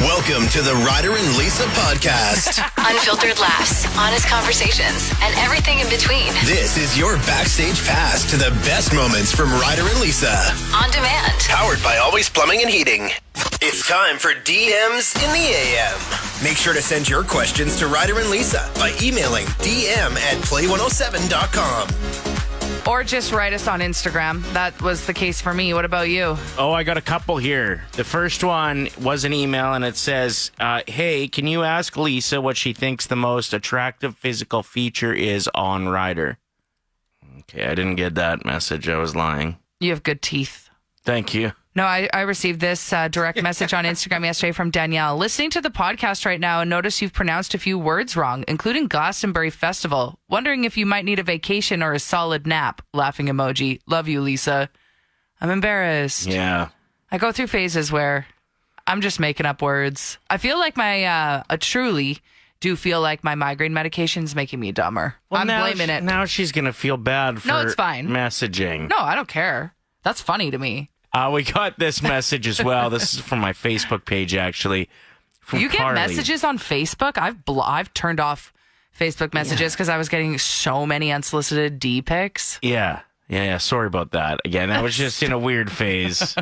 Welcome to the Ryder and Lisa podcast. Unfiltered laughs, honest conversations, and everything in between. This is your backstage pass to the best moments from Ryder and Lisa. On demand. Powered by Always Plumbing and Heating. It's time for DMs in the AM. Make sure to send your questions to Ryder and Lisa by emailing dm@play107.com. Or just write us on Instagram. That was the case for me. What about you? Oh, I got a couple here. The first one was an email, and it says, hey, can you ask Lisa what she thinks the most attractive physical feature is on Ryder? Okay, I didn't get that message. I was lying. You have good teeth. Thank you. No, I received this direct message on Instagram yesterday from Danielle. Listening to the podcast right now and notice you've pronounced a few words wrong, including Glastonbury Festival. Wondering if you might need a vacation or a solid nap. Laughing emoji. Love you, Lisa. I'm embarrassed. Yeah. I go through phases where I'm just making up words. I feel like I truly do feel like my migraine medication's making me dumber. Well, I'm blaming it. Now she's going to feel bad for it's fine. messaging. No, I don't care. That's funny to me. We got this message as well. This is from my Facebook page, actually. From You get Carly. messages on Facebook? I've turned off Facebook messages because I was getting so many unsolicited D pics. Yeah. Sorry about that. Again, I was just in a weird phase.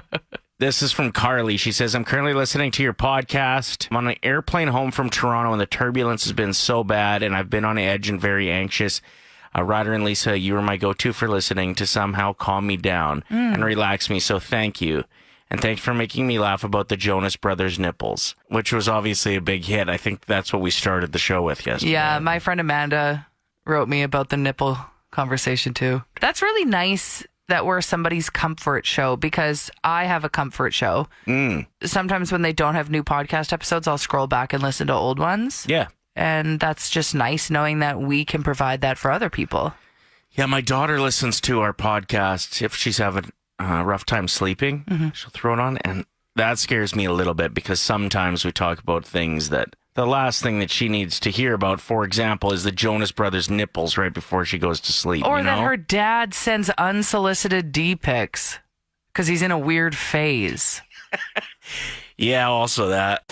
This is from Carly. She says, I'm currently listening to your podcast. I'm on an airplane home from Toronto, and the turbulence has been so bad, and I've been on edge and very anxious. Ryder and Lisa, you were my go-to for listening to somehow calm me down and relax me, so thank you. And thanks for making me laugh about the Jonas Brothers' nipples, which was obviously a big hit. I think that's what we started the show with yesterday. Yeah, my friend Amanda wrote me about the nipple conversation too. That's really nice that we're somebody's comfort show, because I have a comfort show. Sometimes when they don't have new podcast episodes, I'll scroll back and listen to old ones. Yeah. And that's just nice knowing that we can provide that for other people. Yeah, my daughter listens to our podcast. If she's having a rough time sleeping, she'll throw it on. And that scares me a little bit, because sometimes we talk about things that the last thing that she needs to hear about, for example, is the Jonas Brothers' nipples right before she goes to sleep. Or that her dad sends unsolicited D pics because he's in a weird phase. Yeah, also that.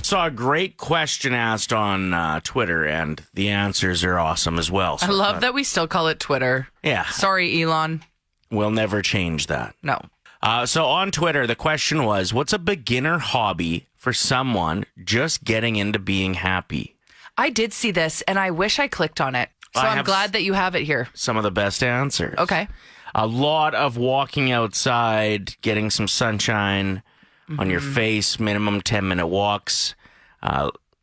Saw a great question asked on Twitter, and the answers are awesome as well. So I love that we still call it Twitter. Yeah. Sorry, Elon. We'll never change that. No. So on Twitter, the question was, what's a beginner hobby for someone just getting into being happy? I did see this, and I wish I clicked on it. So I'm glad that you have it here. Some of the best answers. Okay. A lot of walking outside, getting some sunshine on your face, minimum 10-minute walks.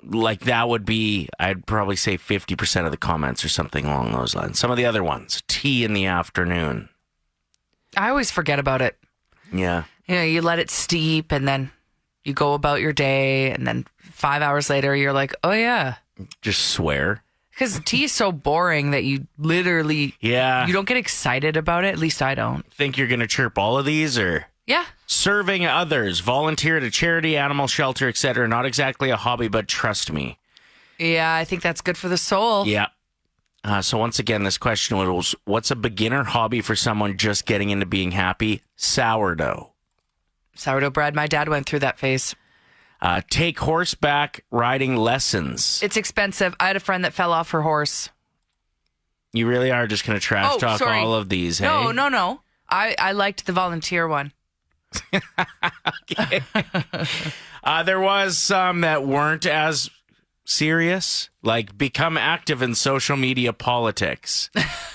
Like that would be, I'd probably say 50% of the comments or something along those lines. Some of the other ones, tea in the afternoon. I always forget about it. Yeah. You know, you let it steep, and then you go about your day, and then 5 hours later, you're like, oh, yeah. Just swear. Because tea is so boring that you literally, you don't get excited about it. At least I don't. Think you're going to chirp all of these, or? Yeah. Serving others, volunteer at a charity, animal shelter, etc. Not exactly a hobby, but trust me. Yeah, I think that's good for the soul. Yeah. So once again, this question was, what's a beginner hobby for someone just getting into being happy? Sourdough. Sourdough bread. My dad went through that phase. Take horseback riding lessons. It's expensive. I had a friend that fell off her horse. You really are just going to trash talk all of these, hey? No. I liked the volunteer one. Okay. There was some that weren't as serious, like become active in social media politics.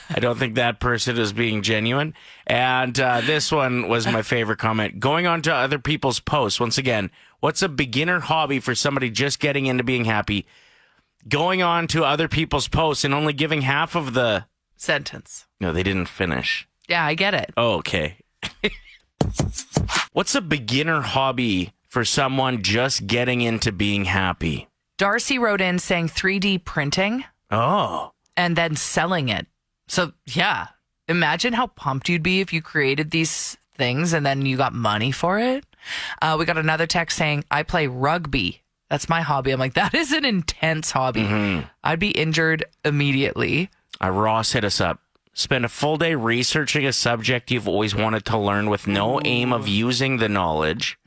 I don't think that person is being genuine. And this one was my favorite comment. Going on to other people's posts. Once again, what's a beginner hobby for somebody just getting into being happy? Going on to other people's posts and only giving half of the sentence. No, they didn't finish. Yeah, I get it. Oh, okay. What's a beginner hobby for someone just getting into being happy? Darcy wrote in saying 3D printing. Oh. And then selling it. So, yeah. Imagine how pumped you'd be if you created these things and then you got money for it. We got another text saying, I play rugby. That's my hobby. I'm like, that is an intense hobby. Mm-hmm. I'd be injured immediately. Ross hit us up. spend a full day researching a subject you've always wanted to learn with no aim of using the knowledge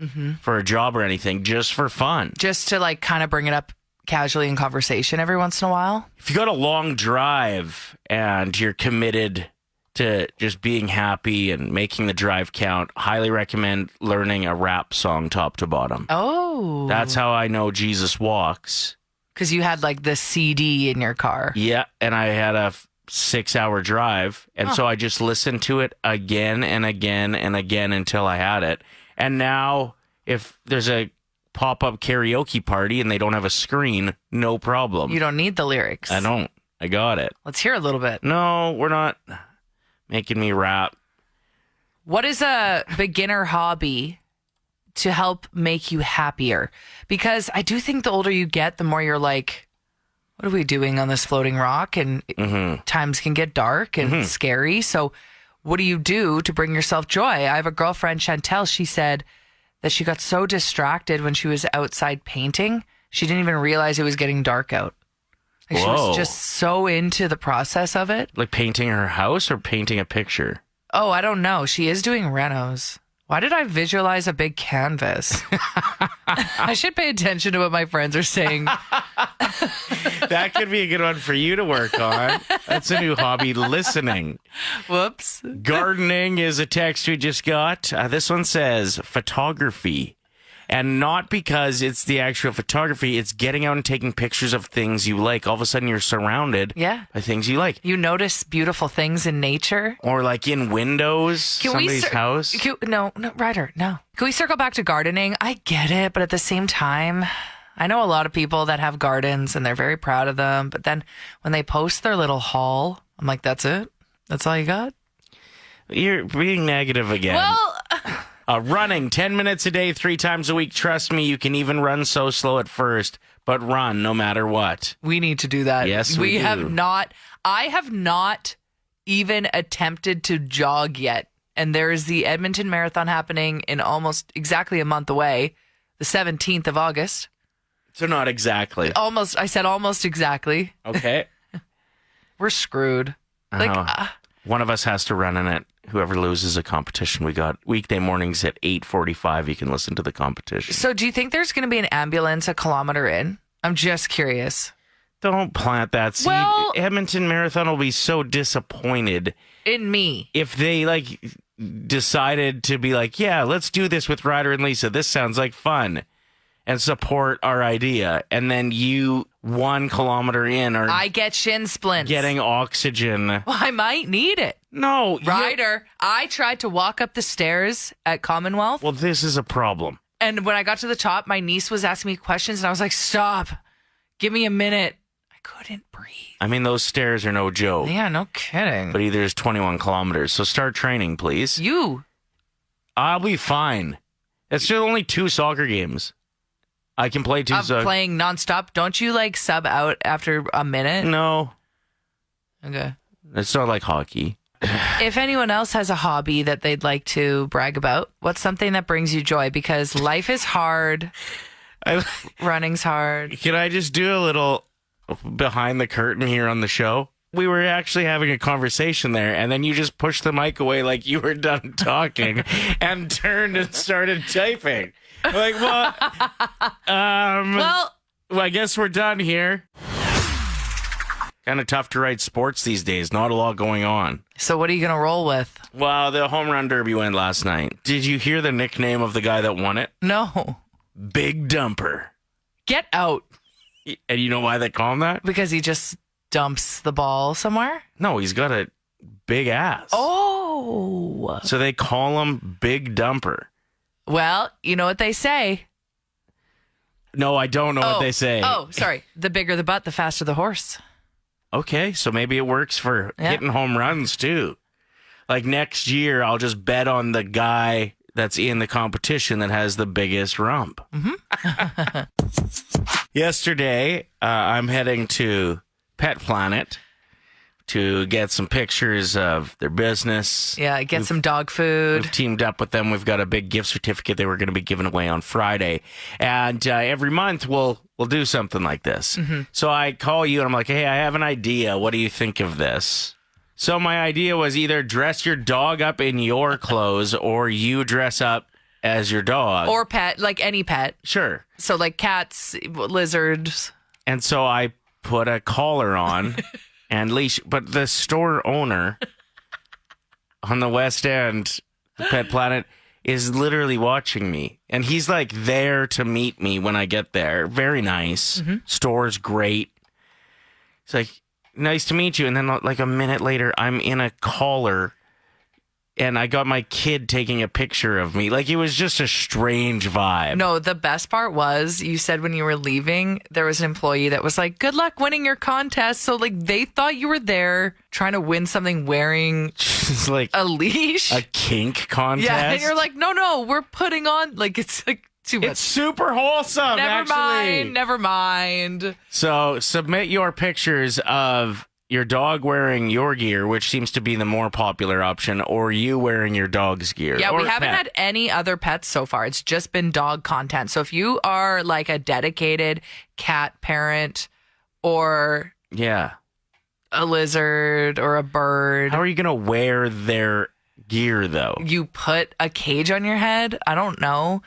for a job or anything, just for fun. Just to like kind of bring it up casually in conversation every once in a while. If you got a long drive and you're committed to just being happy and making the drive count, highly recommend learning a rap song top to bottom. Oh. That's how I know Jesus walks. Because you had like the CD in your car. Yeah, and I had a 6-hour drive, and so I just listened to it again and again and again until I had it. And now, if there's a pop-up karaoke party and they don't have a screen, no problem. You don't need the lyrics. I don't. I got it. Let's hear a little bit. No, we're not making me rap. What is a beginner hobby to help make you happier? Because I do think the older you get, the more you're like, what are we doing on this floating rock? And times can get dark and scary. So what do you do to bring yourself joy? I have a girlfriend, Chantel. She said that she got so distracted when she was outside painting. She didn't even realize it was getting dark out. Like she was just so into the process of it. Like painting her house or painting a picture? Oh, I don't know. She is doing renos. Why did I visualize a big canvas? I should pay attention to what my friends are saying. That could be a good one for you to work on. That's a new hobby, listening. Whoops. Gardening is a text we just got. This one says photography. And not because it's the actual photography, it's getting out and taking pictures of things you like. All of a sudden, you're surrounded by things you like. You notice beautiful things in nature. Or like in windows, somebody's house. No, Ryder, no. Can we circle back to gardening? I get it, but at the same time, I know a lot of people that have gardens and they're very proud of them. But then when they post their little haul, I'm like, that's it? That's all you got? You're being negative again. Well... Running 10 minutes a day, 3 times a week. Trust me, you can even run so slow at first, but run no matter what. We need to do that. Yes, we do. have not. I have not even attempted to jog yet. And there is the Edmonton Marathon happening in almost exactly a month away, the 17th of August. So not exactly. Almost. I said almost exactly. Okay. We're screwed. One of us has to run in it. Whoever loses a competition, we got weekday mornings at 8:45. You can listen to the competition. So do you think there's going to be an ambulance a kilometer in? I'm just curious. Don't plant that seed. Well, Edmonton Marathon will be so disappointed in me if they decided to be like, yeah, let's do this with Ryder and Lisa. This sounds like fun. And support our idea. And then you 1 kilometer in are I get shin splints. Getting oxygen. Well, I might need it. No. Ryder, I tried to walk up the stairs at Commonwealth. Well, this is a problem. And when I got to the top, my niece was asking me questions and I was like, stop. Give me a minute. I couldn't breathe. I mean, those stairs are no joke. Yeah, no kidding. But either is 21 kilometers. So start training, please. I'll be fine. It's just only 2 soccer games. I can play 2 soccer. Playing nonstop. Don't you sub out after a minute? No. Okay. It's not like hockey. If anyone else has a hobby that they'd like to brag about, what's something that brings you joy? Because life is hard. Running's hard. Can I just do a little behind the curtain here on the show? We were actually having a conversation there, and then you just pushed the mic away like you were done talking and turned and started typing. Like, what? Well, I guess we're done here. Kind of tough to write sports these days. Not a lot going on. So what are you going to roll with? Well, the home run derby went last night. Did you hear the nickname of the guy that won it? No. Big Dumper. Get out. And you know why they call him that? Because he just dumps the ball somewhere? No, he's got a big ass. Oh. So they call him Big Dumper. Well, you know what they say. No, I don't know what they say. Oh, sorry. The bigger the butt, the faster the horse. Okay, so maybe it works for hitting home runs too. Like next year, I'll just bet on the guy that's in the competition that has the biggest rump. Mm-hmm. Yesterday, I'm heading to Pet Planet to get some pictures of their business. Yeah, get some dog food. We've teamed up with them. We've got a big gift certificate they were going to be giving away on Friday. And every month we'll do something like this. Mm-hmm. So I call you and I'm like, hey, I have an idea. What do you think of this? So my idea was either dress your dog up in your clothes or you dress up as your dog. Or pet, like any pet. Sure. So like cats, lizards. And so I put a collar on and leash. But the store owner on the West End, the Pet Planet, is literally watching me. And he's like there to meet me when I get there. Very nice. Store's great. It's like, nice to meet you. And then like a minute later, I'm in a collar and I got my kid taking a picture of me. Like, it was just a strange vibe. No, the best part was you said when you were leaving, there was an employee that was like, good luck winning your contest. So like they thought you were there trying to win something wearing It's like a leash. a kink contest. Yeah. And you're like, no, we're putting on, like, it's like too much. It's super wholesome, Never mind. So submit your pictures of your dog wearing your gear, which seems to be the more popular option, or you wearing your dog's gear. Yeah, or we haven't pet. had any other pets so far. It's just been dog content. So if you are like a dedicated cat parent or Yeah. a lizard or a bird, How are you going to wear their gear, though? you put a cage on your head. I don't know.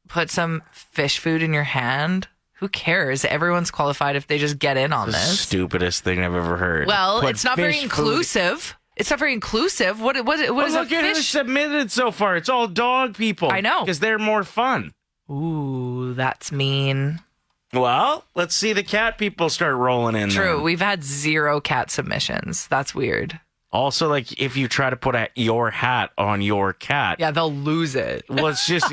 Put some fish food in your hand. Who cares? Everyone's qualified if they just get in on The this. stupidest thing I've ever heard. Well, Put it's not very fish food- inclusive. It's not very inclusive. What is a Look at who's fish? submitted so far. It's all dog people. I know. Because they're more fun. Ooh, that's mean. Well, let's see the cat people start rolling in. True. then. We've had 0 cat submissions. That's weird. Also, like, if you try to put your hat on your cat, Yeah, they'll lose it. well, it's just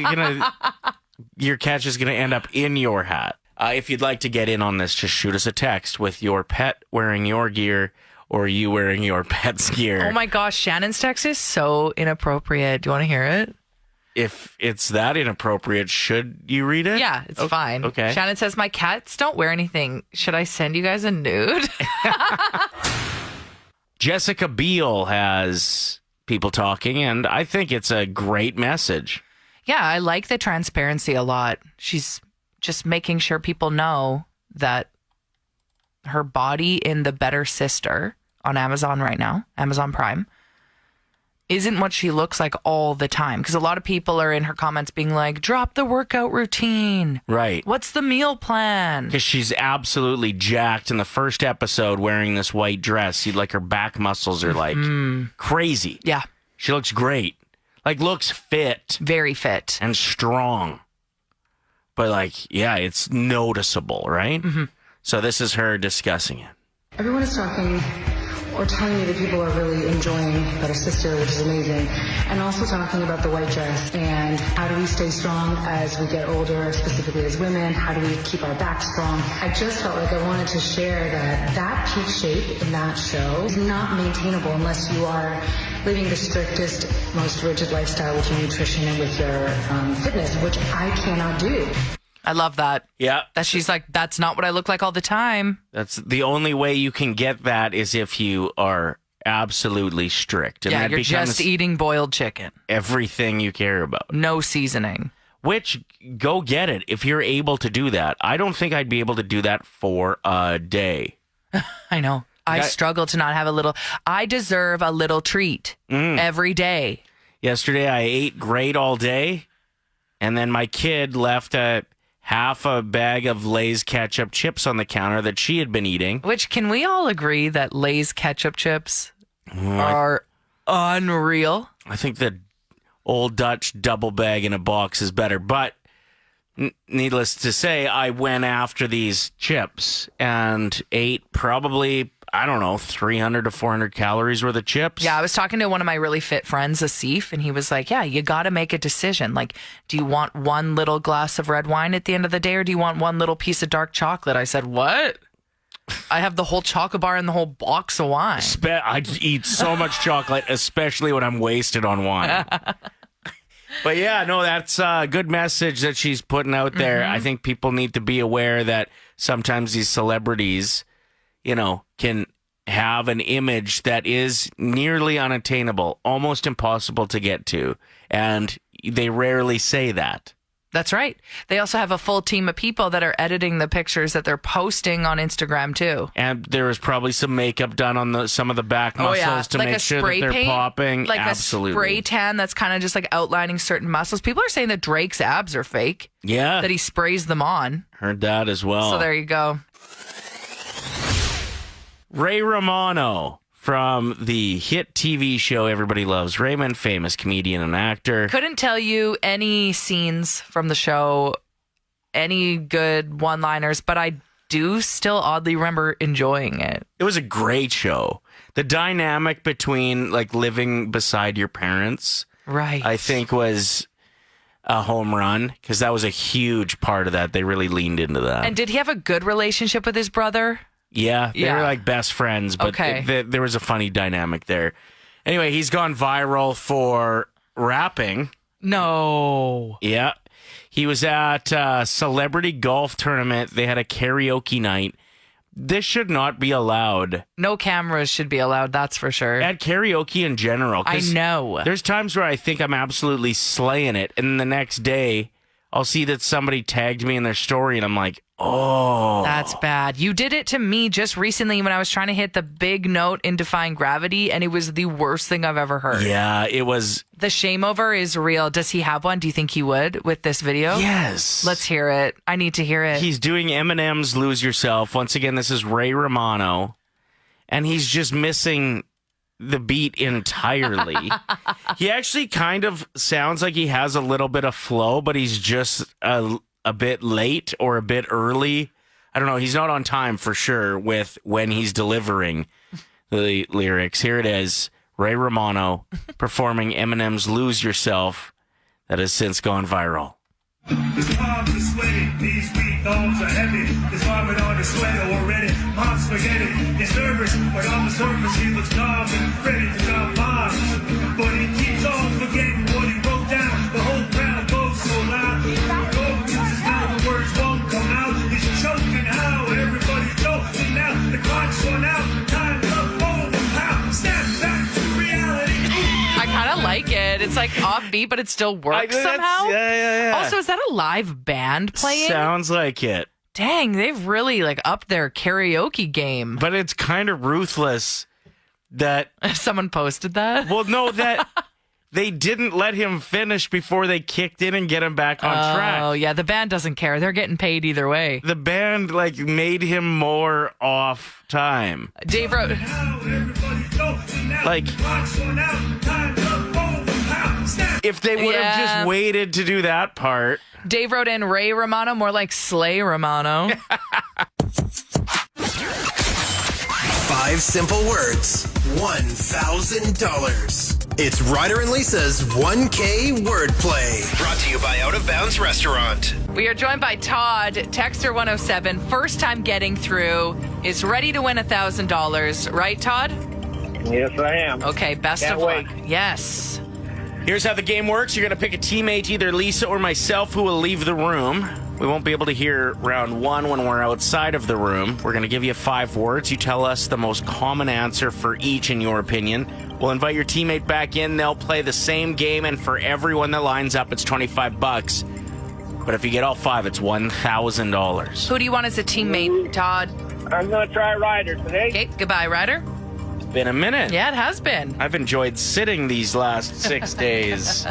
your cat's just gonna end up in your hat. If you'd like to get in on this, just shoot us a text with your pet wearing your gear or you wearing your pet's gear. Oh my gosh, Shannon's text is so inappropriate. Do you want to hear it? If it's that inappropriate, should you read it? Yeah, it's fine. Okay. Shannon says, my cats don't wear anything. Should I send you guys a nude? Jessica Biel has people talking, and I think it's a great message. Yeah, I like the transparency a lot. She's just making sure people know that her body in The Better Sister on Amazon right now, Amazon Prime, isn't what she looks like all the time. Because a lot of people are in her comments being like, drop the workout routine. Right. What's the meal plan? Because she's absolutely jacked in the first episode wearing this white dress. Like, her back muscles are like crazy. Yeah, She looks great. Like, looks fit very fit. and strong. But, like, yeah, it's noticeable, right? So this is her discussing it. Everyone is talking or telling me that people are really enjoying Better Sister, which is amazing, and also talking about the white dress and how do we stay strong as we get older, specifically as women, how do we keep our back strong. I just felt like I wanted to share that peak shape in that show is not maintainable unless you are living the strictest, most rigid lifestyle with your nutrition and with your fitness, which I cannot do. I love that. Yeah. That she's like, that's not what I look like all the time. That's the only way you can get that is if you are absolutely strict. And Yeah, that you're becomes just eating boiled chicken. everything you care about. No seasoning. Which, go get it if you're able to do that. I don't think I'd be able to do that for a day. I know. I struggle to not have a little. I deserve a little treat every day. Yesterday, I ate great all day, and then my kid left half a bag of Lay's ketchup chips on the counter that she had been eating. Which, can we all agree that Lay's ketchup chips are unreal? I think the Old Dutch double bag in a box is better, but needless to say, I went after these chips and ate probably, I don't know, 300 to 400 calories worth of chips. Yeah, I was talking to one of my really fit friends, Asif, and he was like, yeah, you got to make a decision. Like, do you want one little glass of red wine at the end of the day, or do you want one little piece of dark chocolate? I said, what? I have the whole chocolate bar and the whole box of wine. I eat so much chocolate, especially when I'm wasted on wine. But yeah, no, that's a good message that she's putting out there. I think people need to be aware that sometimes these celebrities, can have an image that is nearly unattainable, almost impossible to get to. And they rarely say that. That's right. They also have a full team of people that are editing the pictures that they're posting on Instagram too. And there was probably some makeup done on some of the back muscles to like make sure that they're paint, popping. Like Absolutely. a spray tan that's kind of just like outlining certain muscles. People are saying that Drake's abs are fake. Yeah. That he sprays them on. Heard that as well. So there you go. Ray Romano from the hit TV show everybody loves, Raymond, famous comedian and actor. Couldn't tell you any scenes from the show, any good one-liners, but I do still oddly remember enjoying it. It was a great show. The dynamic between like living beside your parents, right, I think was a home run because that was a huge part of that. They really leaned into that. And did he have a good relationship with his brother? Yeah, they were like best friends, but there was a funny dynamic there. Anyway, he's gone viral for rapping. No. Yeah. He was at a celebrity golf tournament. They had a karaoke night. This should not be allowed. No cameras should be allowed, that's for sure. At karaoke in general. I know. There's times where I think I'm absolutely slaying it, and the next day I'll see that somebody tagged me in their story, and I'm like, oh. That's bad. You did it to me just recently when I was trying to hit the big note in Defying Gravity, and it was the worst thing I've ever heard. Yeah, it was. The shame over is real. Does he have one? Do you think he would with this video? Yes. Let's hear it. I need to hear it. He's doing Eminem's Lose Yourself. Once again, this is Ray Romano, and he's just missing the beat entirely. He actually kind of sounds like he has a little bit of flow, but he's just a bit late or a bit early. I don't know. He's not on time for sure with when he's delivering the lyrics. Here it is. Ray Romano performing Eminem's Lose Yourself that has since gone viral. His palms are sweaty, these weak arms are heavy. His vomit on his sweater already. Mom's spaghetti. He's nervous, but on the surface he looks calm and ready to drop bombs. But he keeps on forgetting what he wrote down. The whole crowd goes so loud. Gold uses now, the words won't come out. He's choking out, everybody's joking now. The clock's run out, time's up, overpower. Snap back to reality. I kind of like it. It's like offbeat, but it still works somehow. Yeah. Also, is that a live band playing? Sounds like it. Dang, they've really like upped their karaoke game. But it's kind of ruthless that Someone posted that. well, no, that they didn't let him finish before they kicked in and get him back on track. Oh yeah, the band doesn't care. They're getting paid either way. The band like made him more off time. Dave wrote. Like if they would have just waited to do that part. Dave wrote in Ray Romano, more like Slay Romano. 5 simple words, $1,000. It's Ryder and Lisa's 1K wordplay. Brought to you by Out of Bounds Restaurant. We are joined by Todd, Texter 107. First time getting through, is ready to win $1,000. Right, Todd? Yes, I am. Okay, best Can't of wait. luck. Yes. Here's how the game works. You're going to pick a teammate, either Lisa or myself, who will leave the room. We won't be able to hear round one when we're outside of the room. We're going to give you 5 words. You tell us the most common answer for each, in your opinion. We'll invite your teammate back in. They'll play the same game, and for everyone that lines up, it's $25. But if you get all 5, it's $1,000. Who do you want as a teammate, Todd? I'm going to try Ryder today. Okay, goodbye, Ryder. Been a minute. Yeah, it has been. I've enjoyed sitting these last 6 days.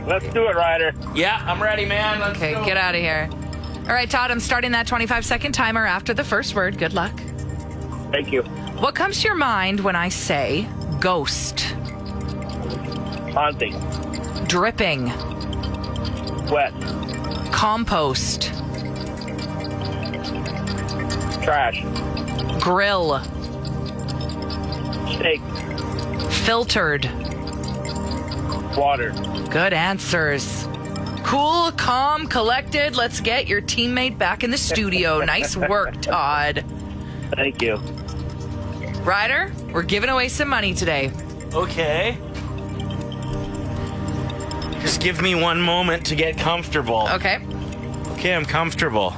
Let's do it, Ryder. Yeah, I'm ready, man. Let's Okay, go. get out of here. All right, Todd, I'm starting that 25-second timer after the first word. Good luck. Thank you. What comes to your mind when I say ghost? Haunting. Dripping. Wet. Compost. Trash. Grill. Steak. Filtered. Water. Good answers. Cool, calm, collected. Let's get your teammate back in the studio. Nice work, Todd. Thank you. Ryder, we're giving away some money today. Okay. Just give me one moment to get comfortable. Okay. Okay, I'm comfortable.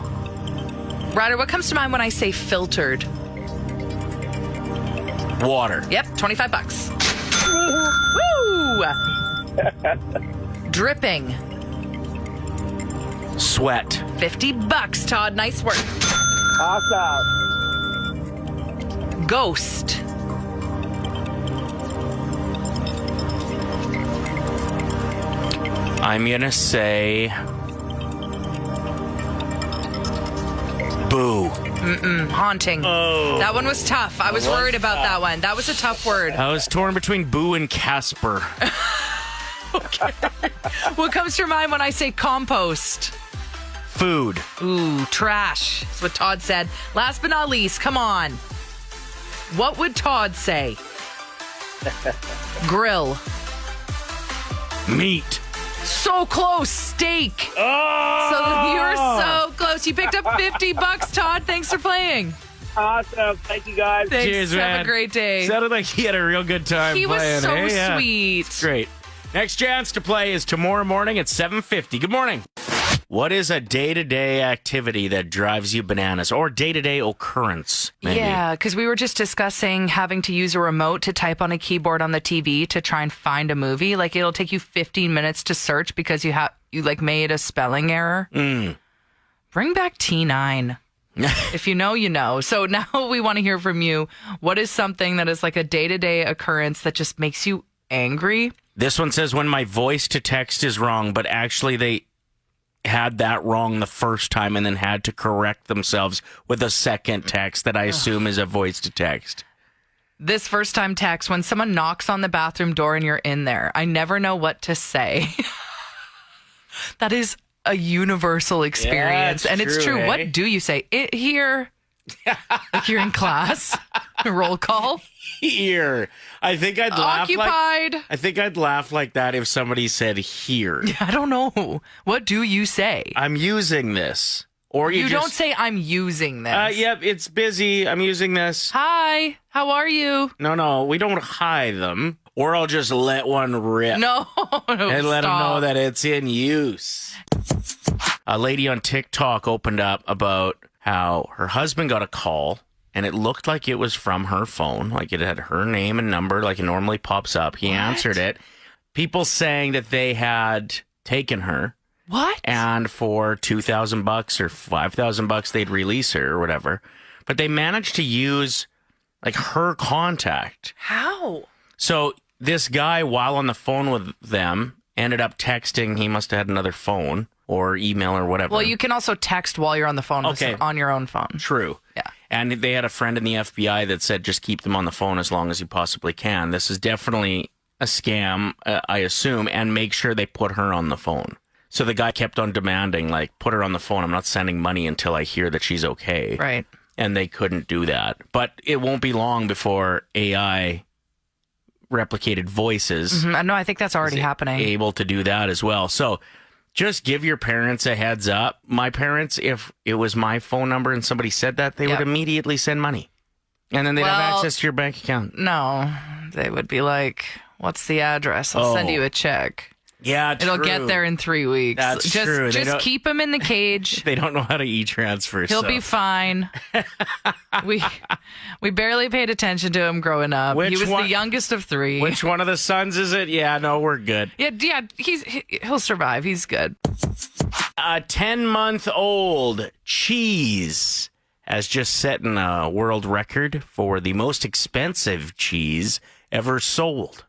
Ryder, what comes to mind when I say filtered? Water. Yep, $25. Woo! Dripping. Sweat. $50, Todd. Nice work. Pass out. Ghost. I'm going to say boo. Haunting. Oh. That one was tough. I was worried about that one. That was a tough word. I was torn between boo and Casper. What comes to your mind when I say compost? Food. Ooh, trash. That's what Todd said. Last but not least, come on. What would Todd say? Grill. Meat. So close. Steak. Oh! So you were so close. You picked up $50, Todd. Thanks for playing. Awesome. Thank you, guys. Thanks. Cheers, Have man. a great day. Sounded like he had a real good time He was playing. so eh? Yeah. sweet. Great. Next chance to play is tomorrow morning at 7:50. Good morning. What is a day-to-day activity that drives you bananas, or day-to-day occurrence? Maybe? Yeah, because we were just discussing having to use a remote to type on a keyboard on the TV to try and find a movie. Like, it'll take you 15 minutes to search because you made a spelling error. Bring back T9. If you know, you know. So now we want to hear from you. What is something that is like a day-to-day occurrence that just makes you angry? This one says when my voice to text is wrong, but actually they had that wrong the first time and then had to correct themselves with a second text that I assume is a voice to text. This first time text, when someone knocks on the bathroom door and you're in there, I never know what to say. That is a universal experience. Yeah, and it's true. eh? What do you say? It here. Like you're in class. Roll call. Here. I think I'd laugh Occupied. I think I'd laugh like that if somebody said here. I don't know. What do you say? I'm using this. Or You just, don't say I'm using this. Yep, it's busy. I'm using this. Hi. How are you? No, we don't hide them. Or I'll just let one rip. No. And let them know stop. that it's in use. A lady on TikTok opened up about how her husband got a call and it looked like it was from her phone. Like it had her name and number like it normally pops up. He answered it. People saying that they had taken her. What? And for $2,000 or $5,000 they'd release her or whatever. But they managed to use like her contact. How? So this guy, while on the phone with them, ended up texting. He must have had another phone or email or whatever. Well, you can also text while you're on the phone on your own phone. True. Yeah. And they had a friend in the FBI that said just keep them on the phone as long as you possibly can. This is definitely a scam, I assume, and make sure they put her on the phone. So the guy kept on demanding, like, put her on the phone. I'm not sending money until I hear that she's okay. Right. And they couldn't do that. But it won't be long before AI replicated voices No, I think that's already happening. able to do that as well. So just give your parents a heads up. My parents, if it was my phone number and somebody said that, they would immediately send money. And then they'd have access to your bank account. No, they would be like, what's the address? I'll send you a check. Yeah, It'll get there in 3 weeks. That's true. Just keep him in the cage. They don't know how to e-transfer. He'll be fine. we barely paid attention to him growing up. He was the youngest of 3. Which one of the sons is it? Yeah, no, we're good. Yeah, he'll survive. He's good. A 10-month-old cheese has just set a world record for the most expensive cheese ever sold.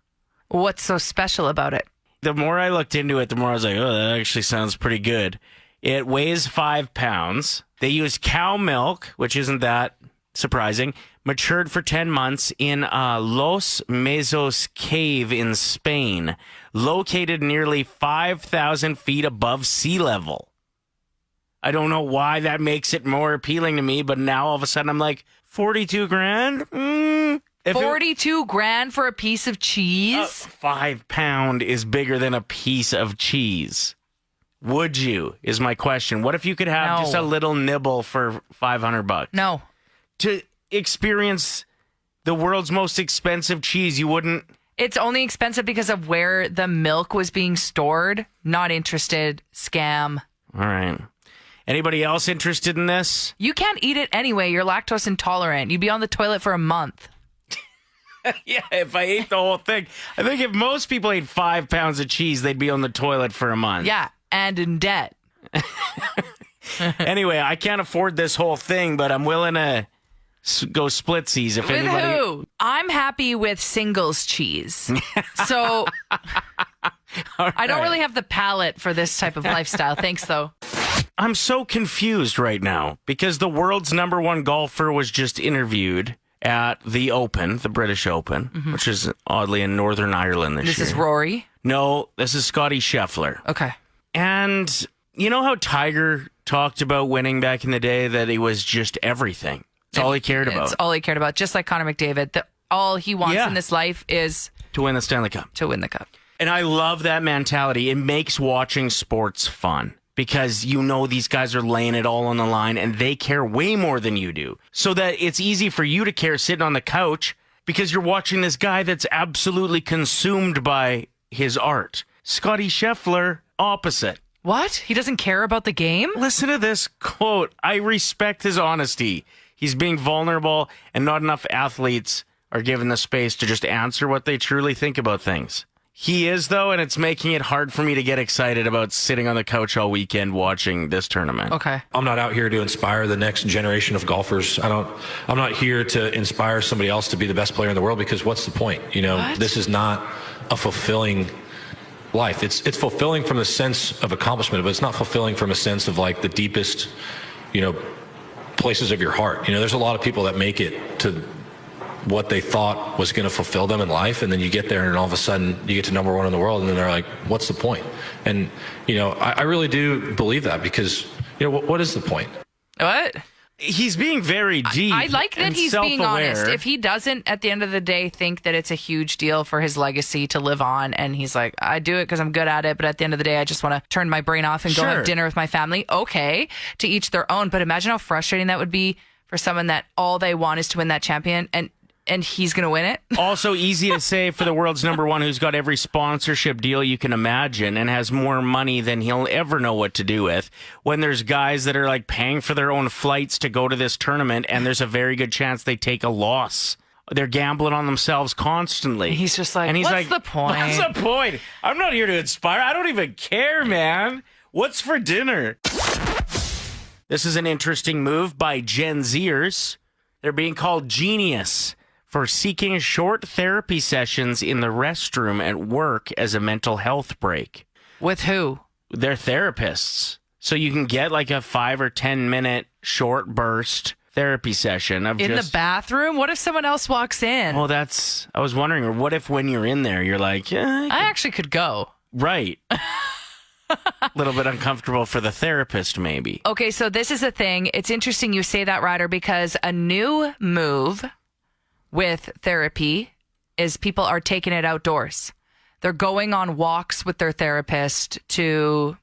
What's so special about it? The more I looked into it, the more I was like, oh, that actually sounds pretty good. It weighs 5 pounds. They use cow milk, which isn't that surprising, matured for 10 months in a Los Mesos cave in Spain, located nearly 5,000 feet above sea level. I don't know why that makes it more appealing to me, but now all of a sudden I'm like, 42 grand? 42 grand for a piece of cheese? 5 pound is bigger than a piece of cheese. Would you, is my question. What if you could have just a little nibble for $500? No. To experience the world's most expensive cheese, you wouldn't? It's only expensive because of where the milk was being stored. Not interested. Scam. All right. Anybody else interested in this? You can't eat it anyway. You're lactose intolerant. You'd be on the toilet for a month. Yeah, if I ate the whole thing. I think if most people ate 5 pounds of cheese, they'd be on the toilet for a month. Yeah, and in debt. Anyway, I can't afford this whole thing, but I'm willing to go splitsies if With anybody. who? I'm happy with singles cheese. So I don't really have the palate for this type of lifestyle. Thanks, though. I'm so confused right now because the world's number one golfer was just interviewed at the Open, the British Open, which is oddly in Northern Ireland this year. This is Rory. No, this is Scotty Scheffler. Okay. And you know how Tiger talked about winning back in the day, that he was just everything. It's all he cared about. It's all he cared about. Just like Connor McDavid. All he wants in this life is to win the Stanley Cup. to win the cup. And I love that mentality. It makes watching sports fun because you know these guys are laying it all on the line and they care way more than you do. So that it's easy for you to care sitting on the couch because you're watching this guy that's absolutely consumed by his art. Scotty Scheffler, opposite. What? He doesn't care about the game? Listen to this quote. I respect his honesty. He's being vulnerable, and not enough athletes are given the space to just answer what they truly think about things. He is, though, and it's making it hard for me to get excited about sitting on the couch all weekend watching this tournament. Okay. I'm not out here to inspire the next generation of golfers. I'm not here to inspire somebody else to be the best player in the world, because what's the point? You know, What? This is not a fulfilling life. It's fulfilling from the sense of accomplishment, but it's not fulfilling from a sense of like the deepest, places of your heart. There's a lot of people that make it to what they thought was going to fulfill them in life, and then you get there and all of a sudden you get to number one in the world, and then they're like, what's the point? And I really do believe that, because what is the point? What? He's being very deep. I like that and he's being self-aware. honest. If he doesn't, at the end of the day, think that it's a huge deal for his legacy to live on, and he's like, I do it because I'm good at it, but at the end of the day, I just want to turn my brain off and go Sure. have dinner with my family. Okay, to each their own. But imagine how frustrating that would be for someone that all they want is to win that champion, and he's going to win it. Also easy to say for the world's number one, who's got every sponsorship deal you can imagine and has more money than he'll ever know what to do with, when there's guys that are like paying for their own flights to go to this tournament, and there's a very good chance they take a loss. They're gambling on themselves constantly. He's just like, and he's what's the point? What's the point? I'm not here to inspire. I don't even care, man. What's for dinner? This is an interesting move by Gen Zers. They're being called genius for seeking short therapy sessions in the restroom at work as a mental health break. With who? They're therapists. So you can get like a 5 or 10 minute short burst therapy session of In just... the bathroom? What if someone else walks in? Well, I was wondering, or what if when you're in there, you're like, I actually could go. right. A little bit uncomfortable for the therapist, maybe. Okay, so this is a thing. It's interesting you say that, Ryder, because a new move with therapy is people are taking it outdoors. They're going on walks with their therapist to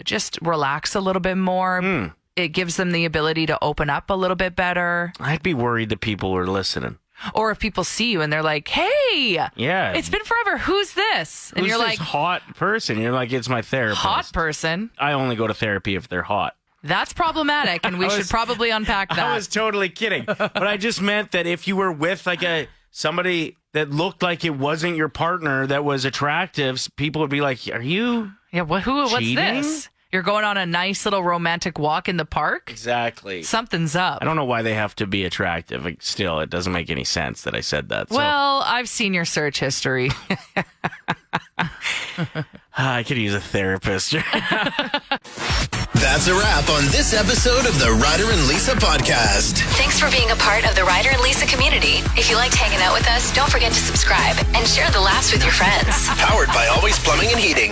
just relax a little bit more. It gives them the ability to open up a little bit better. I'd be worried that people were listening. Or if people see you and they're like, hey, Yeah. it's been forever. Who's this? And Who's you're this like, hot person? You're like, it's my therapist. hot person. I only go to therapy if they're hot. That's problematic, and we should probably unpack that. I was totally kidding. But I just meant that if you were with like somebody that looked like it wasn't your partner that was attractive, people would be like, are you what's cheating? this? You're going on a nice little romantic walk in the park? Exactly. Something's up. I don't know why they have to be attractive. Still, it doesn't make any sense that I said that. So. Well, I've seen your search history. I could use a therapist. That's a wrap on this episode of the Ryder and Lisa podcast. Thanks for being a part of the Ryder and Lisa community. If you liked hanging out with us, don't forget to subscribe and share the laughs with your friends. Powered by Always Plumbing and Heating.